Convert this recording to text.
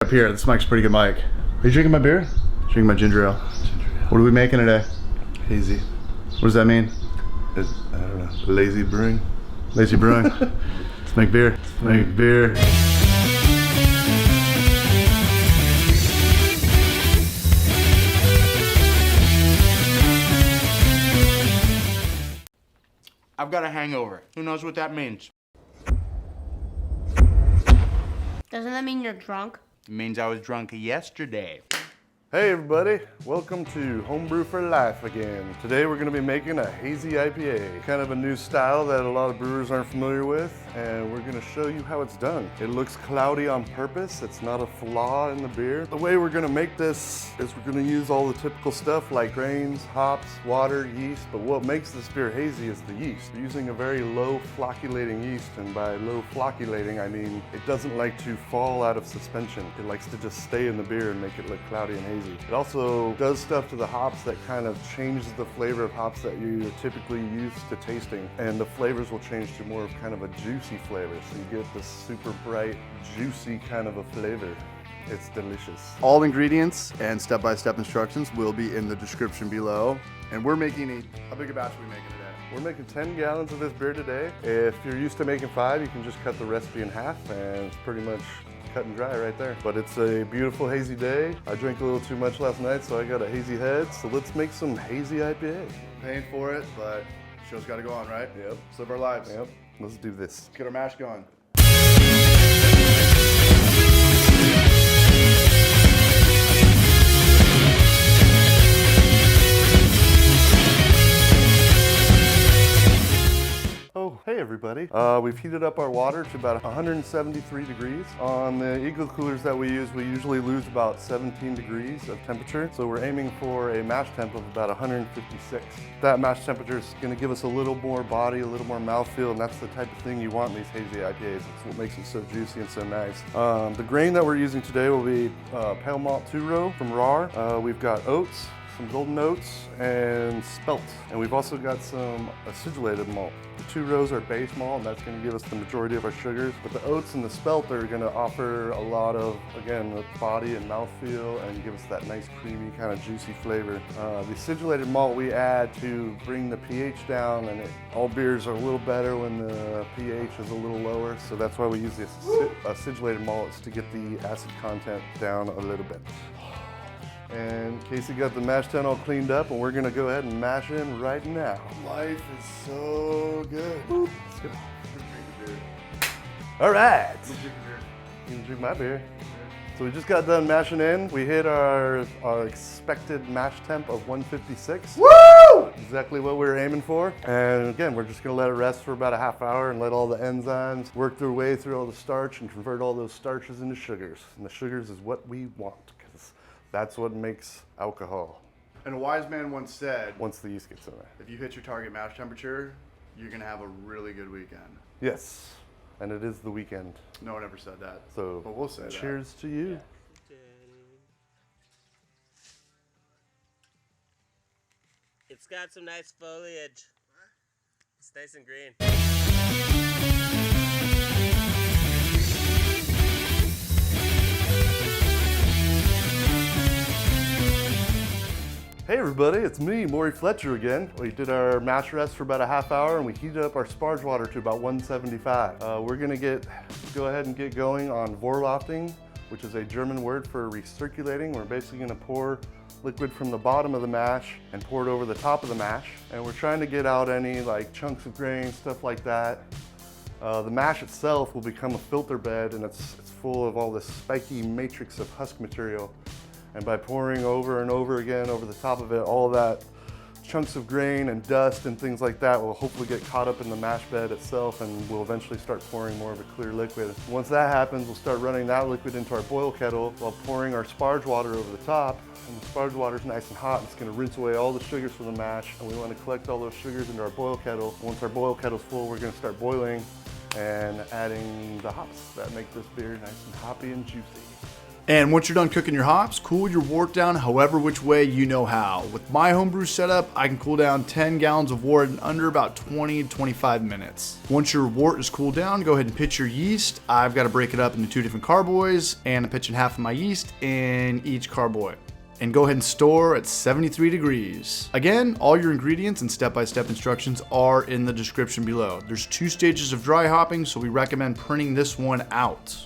up here. This mic's a pretty good mic. Are you drinking my beer? Drinking my ginger ale. What are we making today? Hazy. What does that mean? I don't know. Lazy brewing. Lazy brewing. Let's make beer. Let's make beer. I've got a hangover. Who knows what that means? Doesn't that mean you're drunk? It means I was drunk yesterday. Hey everybody, welcome to Homebrew for Life again. Today we're going to be making a hazy IPA, kind of a new style that a lot of brewers aren't familiar with, and we're going to show you how it's done. It looks cloudy on purpose, it's not a flaw in the beer. The way we're going to make this is we're going to use all the typical stuff like grains, hops, water, yeast, but what makes this beer hazy is the yeast. We're using a very low flocculating yeast, and by low flocculating I mean it doesn't like to fall out of suspension. It likes to just stay in the beer and make it look cloudy and hazy. It also does stuff to the hops that kind of changes the flavor of hops that you're typically used to tasting. And the flavors will change to more of kind of a juicy flavor. So you get this super bright, juicy kind of a flavor. It's delicious. All ingredients and step-by-step instructions will be in the description below. And we're making how big a batch are we making today? We're making 10 gallons of this beer today. If you're used to making 5, you can just cut the recipe in half and it's pretty much cut and dry right there. But it's a beautiful hazy day. I drank a little too much last night, so I got a hazy head. So let's make some hazy IPA. Paying for it, but show's got to go on, right? Yep. Let's live our lives. Yep. Let's do this. Let's get our mash going. Oh, hey everybody. We've heated up our water to about 173 degrees. On the Eagle coolers that we use, we usually lose about 17 degrees of temperature. So we're aiming for a mash temp of about 156. That mash temperature is going to give us a little more body, a little more mouthfeel, and that's the type of thing you want in these hazy IPAs. It's what makes it so juicy and so nice. The grain that we're using today will be Pale Malt 2-row from RAR. We've got oats, some golden oats, and spelt. And we've also got some acidulated malt. The 2 rows are base malt, and that's going to give us the majority of our sugars. But the oats and the spelt are going to offer a lot of, again, the body and mouthfeel and give us that nice creamy kind of juicy flavor. The acidulated malt we add to bring the pH down, and all beers are a little better when the pH is a little lower. So that's why we use the acidulated malts to get the acid content down a little bit. And Casey got the mash tun all cleaned up, and we're gonna go ahead and mash in right now. Life is so good. Let's go. All right. You can drink my beer. So we just got done mashing in. We hit our expected mash temp of 156. Woo! Exactly what we were aiming for. And again, we're just gonna let it rest for about a half hour and let all the enzymes work their way through all the starch and convert all those starches into sugars. And the sugars is what we want, because that's what makes alcohol. And a wise man once said, Once the yeast gets in there. if you hit your target mash temperature, you're gonna have a really good weekend. Yes, and it is the weekend. No one ever said that. So But we'll say that. cheers to you. It's got some nice foliage. It's nice and green. Hey everybody, it's me, Maury Fletcher again. We did our mash rest for about a half hour and we heated up our sparge water to about 175. We're gonna go ahead and get going on vorlofting, which is a German word for recirculating. We're basically gonna pour liquid from the bottom of the mash and pour it over the top of the mash. And we're trying to get out any like chunks of grain, stuff like that. The mash itself will become a filter bed, and it's full of all this spiky matrix of husk material. And by pouring over and over again over the top of it, all that chunks of grain and dust and things like that will hopefully get caught up in the mash bed itself, and we'll eventually start pouring more of a clear liquid. Once that happens, we'll start running that liquid into our boil kettle while pouring our sparge water over the top. And the sparge water is nice and hot, and it's going to rinse away all the sugars from the mash, and we want to collect all those sugars into our boil kettle. Once our boil kettle's full, we're going to start boiling and adding the hops that make this beer nice and hoppy and juicy. And once you're done cooking your hops, cool your wort down however which way you know how. With my homebrew setup, I can cool down 10 gallons of wort in under about 20 to 25 minutes. Once your wort is cooled down, go ahead and pitch your yeast. I've got to break it up into 2 different carboys, and I'm pitching half of my yeast in each carboy. And go ahead and store at 73 degrees. Again, all your ingredients and step-by-step instructions are in the description below. There's 2 stages of dry hopping, so we recommend printing this one out.